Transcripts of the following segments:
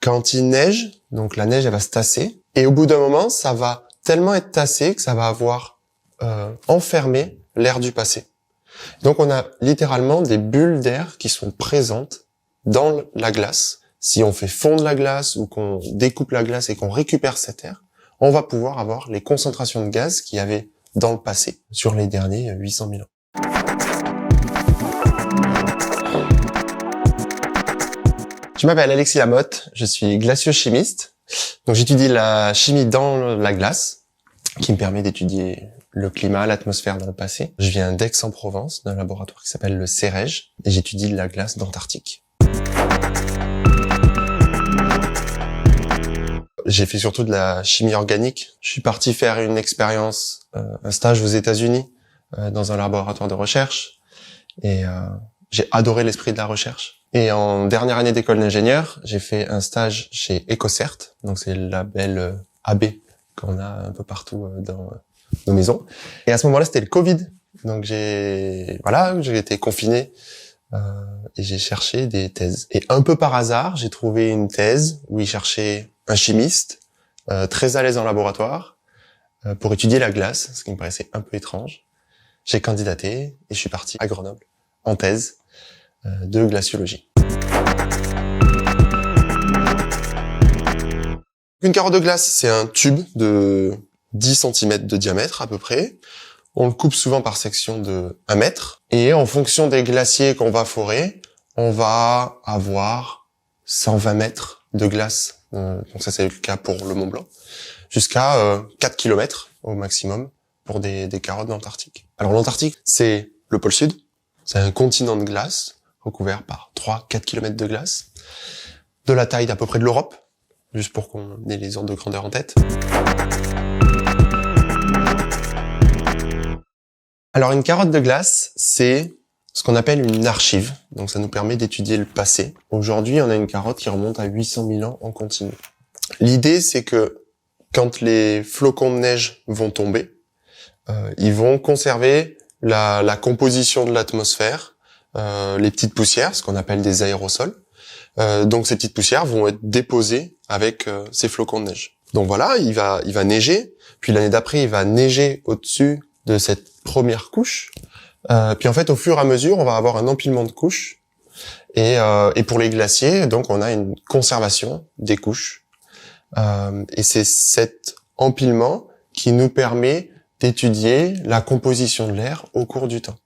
Quand il neige, donc la neige elle va se tasser, et au bout d'un moment, ça va tellement être tassé que ça va avoir enfermé l'air du passé. Donc on a littéralement des bulles d'air qui sont présentes dans la glace. Si on fait fondre la glace ou qu'on découpe la glace et qu'on récupère cet air, on va pouvoir avoir les concentrations de gaz qu'il y avait dans le passé, sur les derniers 800 000 ans. Je m'appelle Alexis Lamotte, je suis glaciochimiste. Donc j'étudie la chimie dans la glace, qui me permet d'étudier le climat, l'atmosphère dans le passé. Je viens d'Aix-en-Provence, d'un laboratoire qui s'appelle le CEREG, et j'étudie la glace d'Antarctique. J'ai fait surtout de la chimie organique. Je suis parti faire une expérience, un stage aux États-Unis, dans un laboratoire de recherche, et j'ai adoré l'esprit de la recherche. Et en dernière année d'école d'ingénieur, j'ai fait un stage chez EcoCert, donc c'est le label AB qu'on a un peu partout dans nos maisons. Et à ce moment-là, c'était le Covid, donc j'ai été confiné et j'ai cherché des thèses. Et un peu par hasard, j'ai trouvé une thèse où ils cherchaient un chimiste très à l'aise en laboratoire pour étudier la glace, ce qui me paraissait un peu étrange. J'ai candidaté et je suis parti à Grenoble en thèse de glaciologie. Une carotte de glace, c'est un tube de 10 cm de diamètre à peu près. On le coupe souvent par section de 1 mètre. Et en fonction des glaciers qu'on va forer, on va avoir 120 mètres de glace. Donc ça, c'est le cas pour le Mont Blanc. Jusqu'à 4 km au maximum pour des carottes d'Antarctique. Alors l'Antarctique, c'est le pôle sud. C'est un continent de glace recouvert par 3-4 km de glace, de la taille d'à peu près de l'Europe, juste pour qu'on ait les ordres de grandeur en tête. Alors une carotte de glace, c'est ce qu'on appelle une archive, donc ça nous permet d'étudier le passé. Aujourd'hui, on a une carotte qui remonte à 800 000 ans en continu. L'idée, c'est que quand les flocons de neige vont tomber, ils vont conserver la composition de l'atmosphère, les petites poussières, ce qu'on appelle des aérosols. Donc ces petites poussières vont être déposées avec ces flocons de neige. Donc voilà, il va neiger, puis l'année d'après, il va neiger au-dessus de cette première couche. Puis en fait, au fur et à mesure, on va avoir un empilement de couches. Et pour les glaciers, donc on a une conservation des couches. Et c'est cet empilement qui nous permet d'étudier la composition de l'air au cours du temps.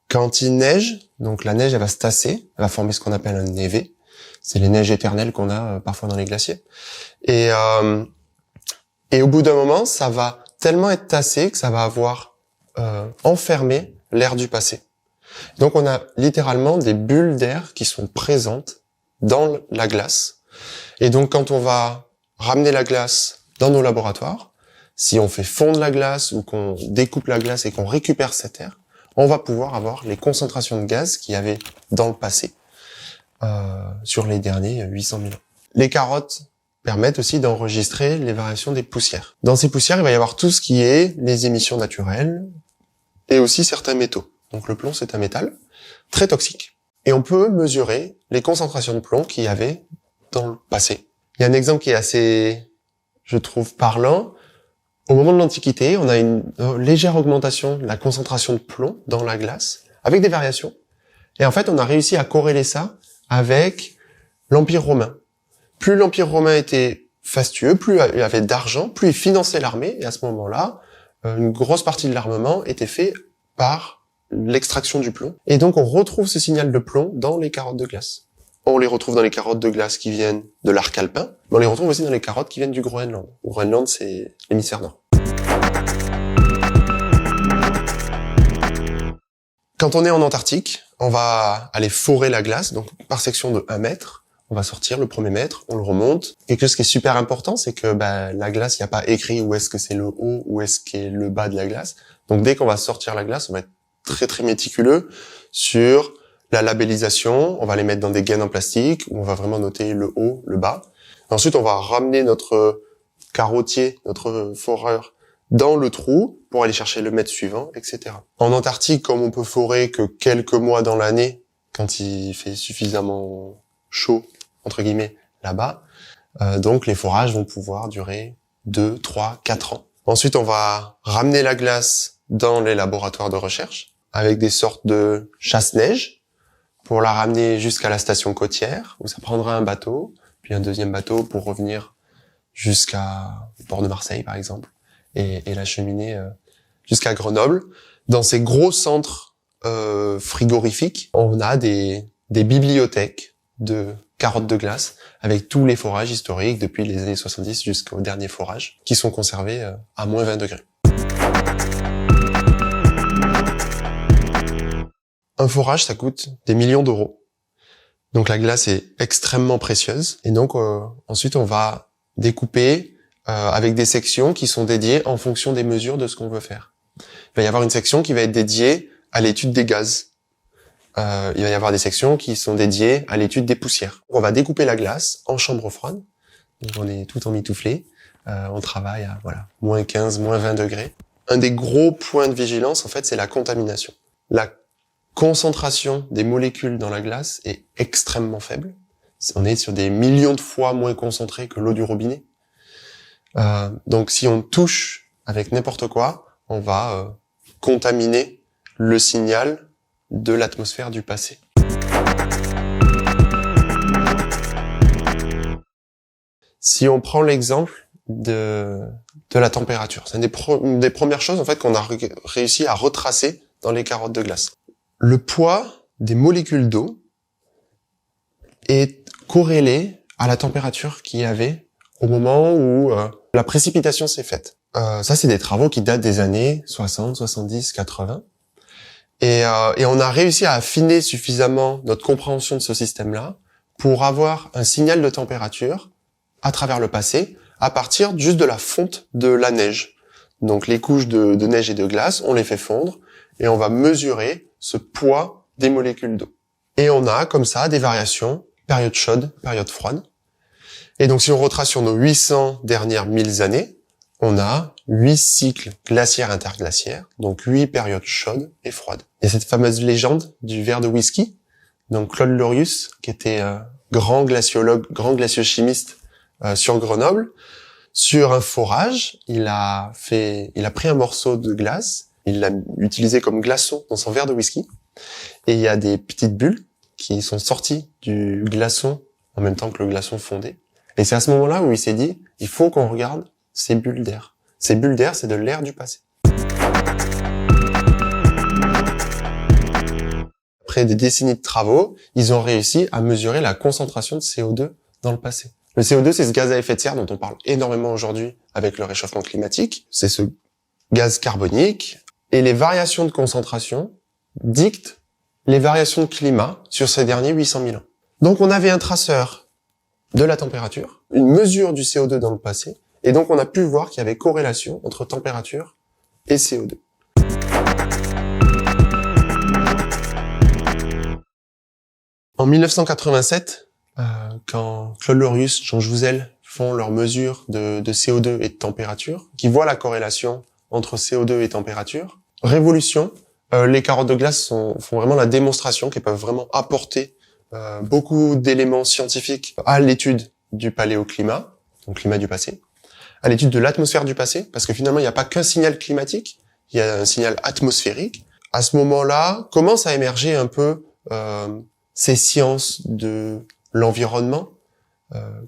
Quand il neige, donc la neige elle va se tasser, elle va former ce qu'on appelle un névé. C'est les neiges éternelles qu'on a parfois dans les glaciers. Et au bout d'un moment, ça va tellement être tassé que ça va avoir enfermé l'air du passé. Donc on a littéralement des bulles d'air qui sont présentes dans la glace. Et donc quand on va ramener la glace dans nos laboratoires, si on fait fondre la glace ou qu'on découpe la glace et qu'on récupère cet air, on va pouvoir avoir les concentrations de gaz qu'il y avait dans le passé, sur les derniers 800 000 ans. Les carottes permettent aussi d'enregistrer les variations des poussières. Dans ces poussières, il va y avoir tout ce qui est les émissions naturelles et aussi certains métaux. Donc le plomb, c'est un métal très toxique. Et on peut mesurer les concentrations de plomb qu'il y avait dans le passé. Il y a un exemple qui est assez, je trouve, parlant. Au moment de l'Antiquité, on a une légère augmentation de la concentration de plomb dans la glace, avec des variations. Et en fait, on a réussi à corréler ça avec l'Empire romain. Plus l'Empire romain était fastueux, plus il avait d'argent, plus il finançait l'armée. Et à ce moment-là, une grosse partie de l'armement était fait par l'extraction du plomb. Et donc, on retrouve ce signal de plomb dans les carottes de glace. On les retrouve dans les carottes de glace qui viennent de l'arc alpin, mais on les retrouve aussi dans les carottes qui viennent du Groenland. Le Groenland, c'est l'hémisphère nord. Quand on est en Antarctique, on va aller forer la glace, donc par section de 1 mètre. On va sortir le premier mètre, on le remonte. Quelque chose qui est super important, c'est que la glace, il n'y a pas écrit où est-ce que c'est le haut, où est-ce qu'est le bas de la glace. Donc dès qu'on va sortir la glace, on va être très très méticuleux sur la labellisation. On va les mettre dans des gaines en plastique où on va vraiment noter le haut, le bas. Ensuite, on va ramener notre carottier, notre foreur dans le trou pour aller chercher le mètre suivant, etc. En Antarctique, comme on peut forer que quelques mois dans l'année, quand il fait suffisamment chaud, entre guillemets, là-bas. Donc les forages vont pouvoir durer 2, 3, 4 ans. Ensuite, on va ramener la glace dans les laboratoires de recherche avec des sortes de chasse-neige pour la ramener jusqu'à la station côtière où ça prendra un bateau, puis un deuxième bateau pour revenir jusqu'à le port de Marseille, par exemple, et la cheminer jusqu'à Grenoble. Dans ces gros centres frigorifiques, on a des bibliothèques de carottes de glace avec tous les forages historiques depuis les années 70 jusqu'au dernier forage qui sont conservés à moins 20 degrés. Un forage, ça coûte des millions d'euros. Donc la glace est extrêmement précieuse. Et donc ensuite, on va découper avec des sections qui sont dédiées en fonction des mesures de ce qu'on veut faire. Il va y avoir une section qui va être dédiée à l'étude des gaz. Il va y avoir des sections qui sont dédiées à l'étude des poussières. On va découper la glace en chambre froide. Donc on est tout emmitouflé. On travaille à moins 15, moins 20 degrés. Un des gros points de vigilance, en fait, c'est la contamination. La concentration des molécules dans la glace est extrêmement faible. On est sur des millions de fois moins concentré que l'eau du robinet. Donc si on touche avec n'importe quoi, on va contaminer le signal de l'atmosphère du passé. Si on prend l'exemple de la température, c'est une des premières choses en fait qu'on a réussi à retracer dans les carottes de glace. Le poids des molécules d'eau est corrélé à la température qu'il y avait au moment où la précipitation s'est faite. Ça, c'est des travaux qui datent des années 60, 70, 80. Et on a réussi à affiner suffisamment notre compréhension de ce système-là pour avoir un signal de température à travers le passé à partir juste de la fonte de la neige. Donc les couches de neige et de glace, on les fait fondre et on va mesurer ce poids des molécules d'eau. Et on a comme ça des variations, période chaude, période froide. Et donc si on retrace sur nos 800 dernières 1000 années, on a 8 cycles glaciaires interglaciaires, donc 8 périodes chaudes et froides. Il y a cette fameuse légende du verre de whisky. Donc Claude Lorius, qui était grand glaciologue, grand glaciochimiste sur Grenoble, sur un forage, il a pris un morceau de glace, il l'a utilisé comme glaçon dans son verre de whisky, et il y a des petites bulles qui sont sorties du glaçon en même temps que le glaçon fondait. Et c'est à ce moment-là où il s'est dit, il faut qu'on regarde ces bulles d'air. Ces bulles d'air, c'est de l'air du passé. Après des décennies de travaux, ils ont réussi à mesurer la concentration de CO2 dans le passé. Le CO2, c'est ce gaz à effet de serre dont on parle énormément aujourd'hui avec le réchauffement climatique. C'est ce gaz carbonique. Et les variations de concentration dictent les variations de climat sur ces derniers 800 000 ans. Donc on avait un traceur de la température, une mesure du CO2 dans le passé, et donc on a pu voir qu'il y avait corrélation entre température et CO2. En 1987, quand Claude Lorius, Jean Jouzel font leurs mesures de CO2 et de température, qui voient la corrélation entre CO2 et température, révolution, les carottes de glace font vraiment la démonstration qu'elles peuvent vraiment apporter beaucoup d'éléments scientifiques à l'étude du paléoclimat, donc climat du passé, à l'étude de l'atmosphère du passé, parce que finalement il n'y a pas qu'un signal climatique, il y a un signal atmosphérique. À ce moment-là, commencent à émerger un peu ces sciences de l'environnement,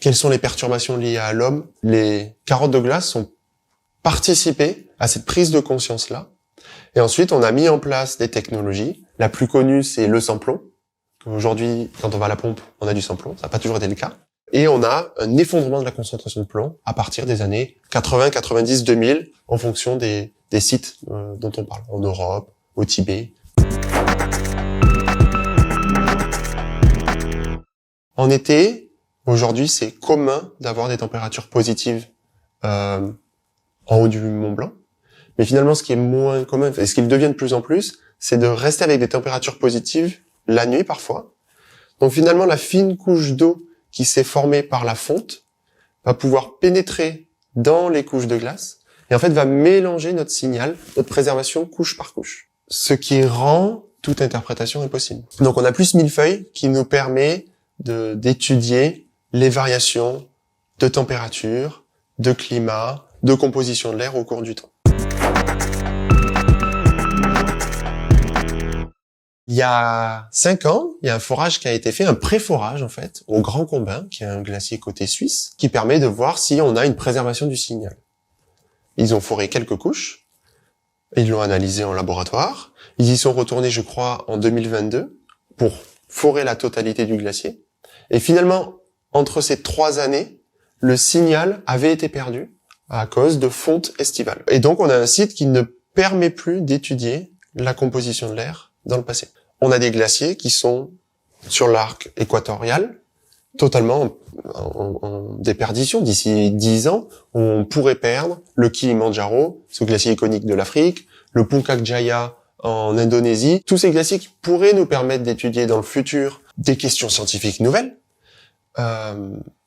quelles sont les perturbations liées à l'homme. Les carottes de glace ont participé à cette prise de conscience-là. Et ensuite, on a mis en place des technologies. La plus connue, c'est le samplon. Aujourd'hui, quand on va à la pompe, on a du samplon. Ça n'a pas toujours été le cas. Et on a un effondrement de la concentration de plomb à partir des années 80, 90, 2000, en fonction des sites dont on parle, en Europe, au Tibet. En été, aujourd'hui, c'est commun d'avoir des températures positives en haut du Mont Blanc. Mais finalement, ce qui est moins commun, et ce qui le devient de plus en plus, c'est de rester avec des températures positives la nuit parfois. Donc finalement, la fine couche d'eau qui s'est formée par la fonte va pouvoir pénétrer dans les couches de glace et en fait va mélanger notre signal, notre préservation couche par couche. Ce qui rend toute interprétation est possible. Donc on a plus millefeuille qui nous permet d'étudier les variations de température, de climat, de composition de l'air au cours du temps. Il y a 5 ans, il y a un forage qui a été fait, un pré-forage en fait, au Grand Combin, qui est un glacier côté suisse, qui permet de voir si on a une préservation du signal. Ils ont foré quelques couches, ils l'ont analysé en laboratoire, ils y sont retournés, je crois, en 2022, pour forer la totalité du glacier. Et finalement, entre ces 3 années, le signal avait été perdu à cause de fonte estivale. Et donc, on a un site qui ne permet plus d'étudier la composition de l'air dans le passé. On a des glaciers qui sont sur l'arc équatorial, totalement en déperdition. D'ici 10 ans, on pourrait perdre le Kilimandjaro, ce glacier iconique de l'Afrique, le Puncak Jaya en Indonésie. Tous ces glaciers qui pourraient nous permettre d'étudier dans le futur des questions scientifiques nouvelles,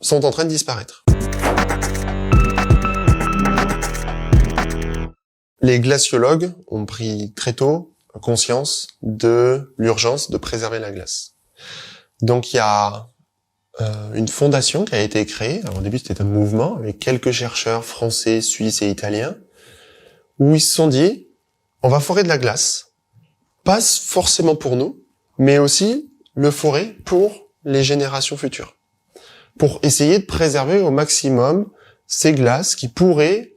sont en train de disparaître. Les glaciologues ont pris très tôt conscience de l'urgence de préserver la glace. Donc il y a une fondation qui a été créée. Alors, au début, c'était un mouvement avec quelques chercheurs français, suisses et italiens, où ils se sont dit, on va forer de la glace, pas forcément pour nous, mais aussi le forer pour les générations futures, pour essayer de préserver au maximum ces glaces qui pourraient,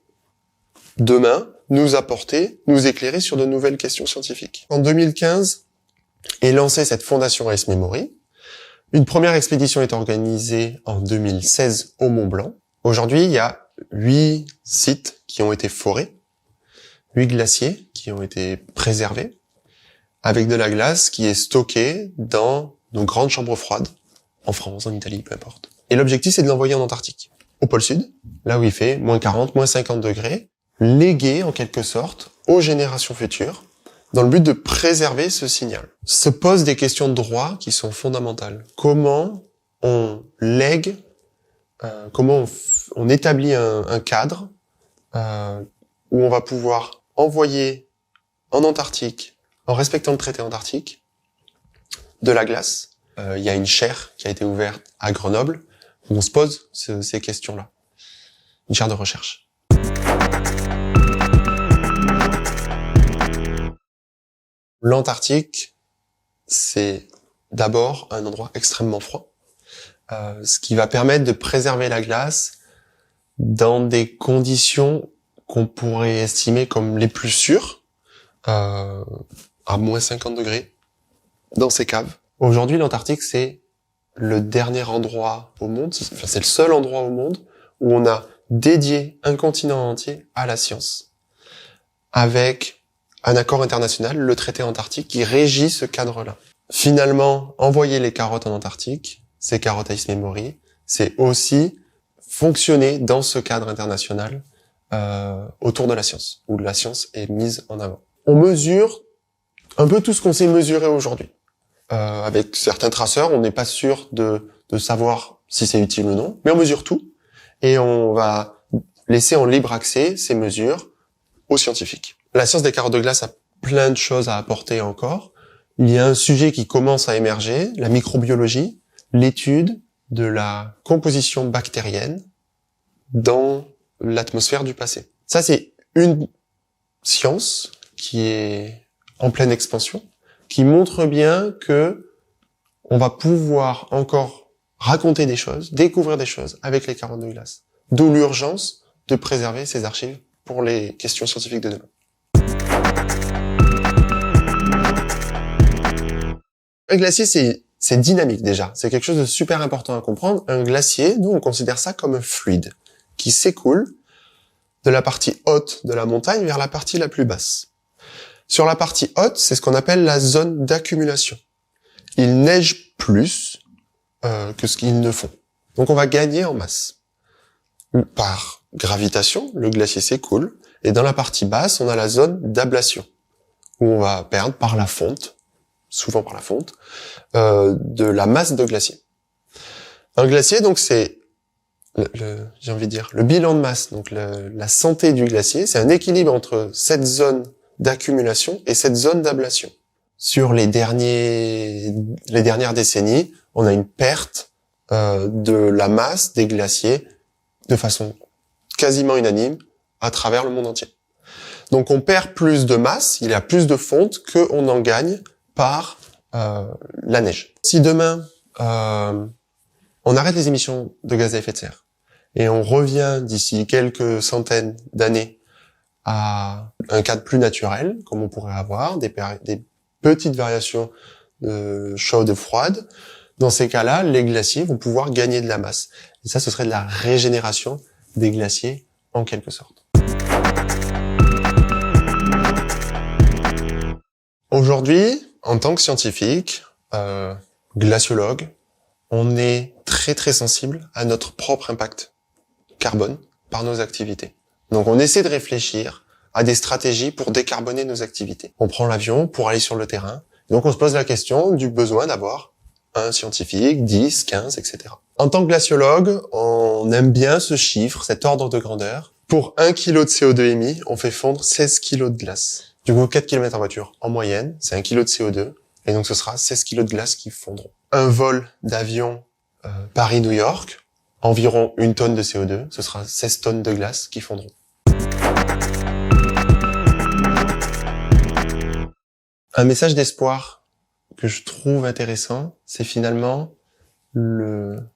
demain, nous apporter, nous éclairer sur de nouvelles questions scientifiques. En 2015 est lancée cette fondation Ice Memory. Une première expédition est organisée en 2016 au Mont Blanc. Aujourd'hui, il y a 8 sites qui ont été forés, 8 glaciers qui ont été préservés, avec de la glace qui est stockée dans nos grandes chambres froides, en France, en Italie, peu importe. Et l'objectif, c'est de l'envoyer en Antarctique, au pôle Sud, là où il fait moins 40, moins 50 degrés, légué en quelque sorte aux générations futures, dans le but de préserver ce signal. Se posent des questions de droit qui sont fondamentales. Comment on lègue, comment on établit un cadre où on va pouvoir envoyer en Antarctique, en respectant le traité antarctique, de la glace. Il y a une chaire qui a été ouverte à Grenoble où on se pose ces questions-là. Une chaire de recherche. L'Antarctique, c'est d'abord un endroit extrêmement froid, ce qui va permettre de préserver la glace dans des conditions qu'on pourrait estimer comme les plus sûres, à moins 50 degrés, dans ces caves. Aujourd'hui, l'Antarctique, c'est le dernier endroit au monde, c'est le seul endroit au monde où on a dédié un continent entier à la science, avec un accord international, le traité antarctique, qui régit ce cadre-là. Finalement, envoyer les carottes en Antarctique, ces carottes Ice Memory, c'est aussi fonctionner dans ce cadre international autour de la science, où la science est mise en avant. On mesure un peu tout ce qu'on sait mesurer aujourd'hui. Avec certains traceurs, on n'est pas sûr de savoir si c'est utile ou non, mais on mesure tout, et on va laisser en libre accès ces mesures aux scientifiques. La science des carottes de glace a plein de choses à apporter encore. Il y a un sujet qui commence à émerger, la microbiologie, l'étude de la composition bactérienne dans l'atmosphère du passé. Ça, c'est une science qui est en pleine expansion, qui montre bien que on va pouvoir encore raconter des choses, découvrir des choses avec les carottes de glace. D'où l'urgence de préserver ces archives pour les questions scientifiques de demain. Un glacier, c'est dynamique déjà. C'est quelque chose de super important à comprendre. Un glacier, nous, on considère ça comme un fluide qui s'écoule de la partie haute de la montagne vers la partie la plus basse. Sur la partie haute, c'est ce qu'on appelle la zone d'accumulation. Il neige plus que ce qu'ils ne font. Donc on va gagner en masse. Par gravitation, le glacier s'écoule, et dans la partie basse, on a la zone d'ablation, où on va perdre par la fonte, souvent par la fonte, de la masse de glacier. Un glacier, donc, c'est, j'ai envie de dire, le bilan de masse, donc la santé du glacier, c'est un équilibre entre cette zone d'accumulation et cette zone d'ablation. sur les dernières décennies, on a une perte de la masse des glaciers de façon quasiment unanime à travers le monde entier. Donc on perd plus de masse, il y a plus de fonte qu'on en gagne par la neige. Si demain on arrête les émissions de gaz à effet de serre et on revient d'ici quelques centaines d'années à un cadre plus naturel, comme on pourrait avoir des petites variations chaudes et froides, dans ces cas-là, les glaciers vont pouvoir gagner de la masse. Et ça, ce serait de la régénération des glaciers en quelque sorte. Aujourd'hui, en tant que scientifique, glaciologue, on est très très sensible à notre propre impact carbone par nos activités. Donc on essaie de réfléchir à des stratégies pour décarboner nos activités. On prend l'avion pour aller sur le terrain. Donc on se pose la question du besoin d'avoir un scientifique, 10, 15, etc. En tant que glaciologue, on aime bien ce chiffre, cet ordre de grandeur. Pour 1 kg de CO2 émis, on fait fondre 16 kg de glace. Du coup, 4 km en voiture, en moyenne, c'est 1 kg de CO2. Et donc ce sera 16 kg de glace qui fondront. Un vol d'avion Paris-New York, environ 1 tonne de CO2, ce sera 16 tonnes de glace qui fondront. Un message d'espoir que je trouve intéressant, c'est finalement le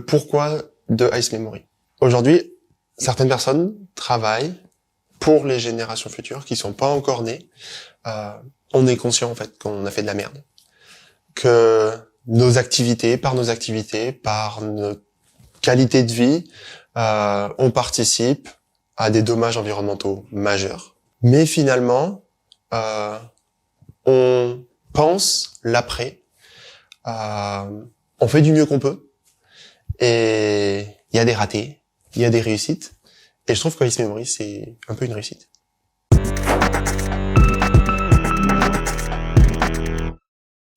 pourquoi de Ice Memory. Aujourd'hui, certaines personnes travaillent pour les générations futures qui sont pas encore nées. On est conscient en fait qu'on a fait de la merde, que nos activités, par notre qualité de vie, on participe à des dommages environnementaux majeurs. Mais finalement, on pense l'après, on fait du mieux qu'on peut, et il y a des ratés, il y a des réussites, et je trouve que Ice Memory, c'est un peu une réussite.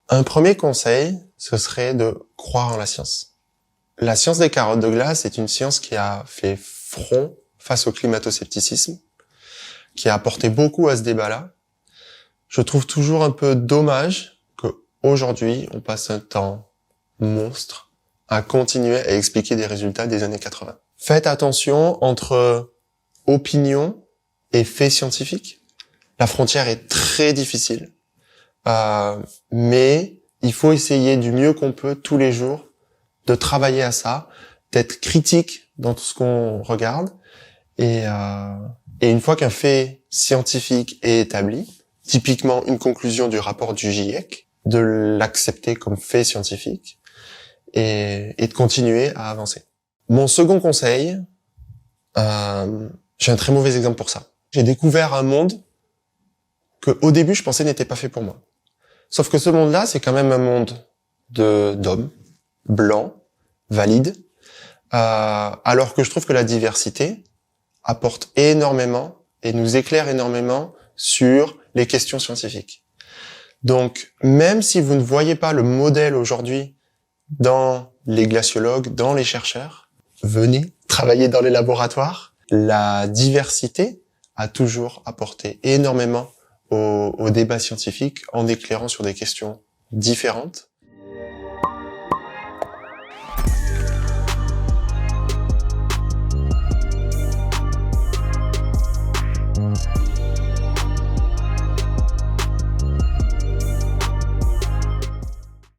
Un premier conseil, ce serait de croire en la science. La science des carottes de glace est une science qui a fait front face au climato-scepticisme, qui a apporté beaucoup à ce débat-là. Je trouve toujours un peu dommage qu'aujourd'hui, on passe un temps monstre à continuer à expliquer des résultats des années 80. Faites attention entre opinion et faits scientifiques. La frontière est très difficile, mais il faut essayer du mieux qu'on peut tous les jours de travailler à ça, d'être critique dans tout ce qu'on regarde, et une fois qu'un fait scientifique est établi, typiquement une conclusion du rapport du GIEC, de l'accepter comme fait scientifique et de continuer à avancer. Mon second conseil, j'ai un très mauvais exemple pour ça. J'ai découvert un monde que au début je pensais n'était pas fait pour moi. Sauf que ce monde-là, c'est quand même un monde d'hommes, blancs, valides, alors que je trouve que la diversité apporte énormément et nous éclaire énormément sur les questions scientifiques. Donc, même si vous ne voyez pas le modèle aujourd'hui dans les glaciologues, dans les chercheurs, venez travailler dans les laboratoires. La diversité a toujours apporté énormément au débat scientifique en éclairant sur des questions différentes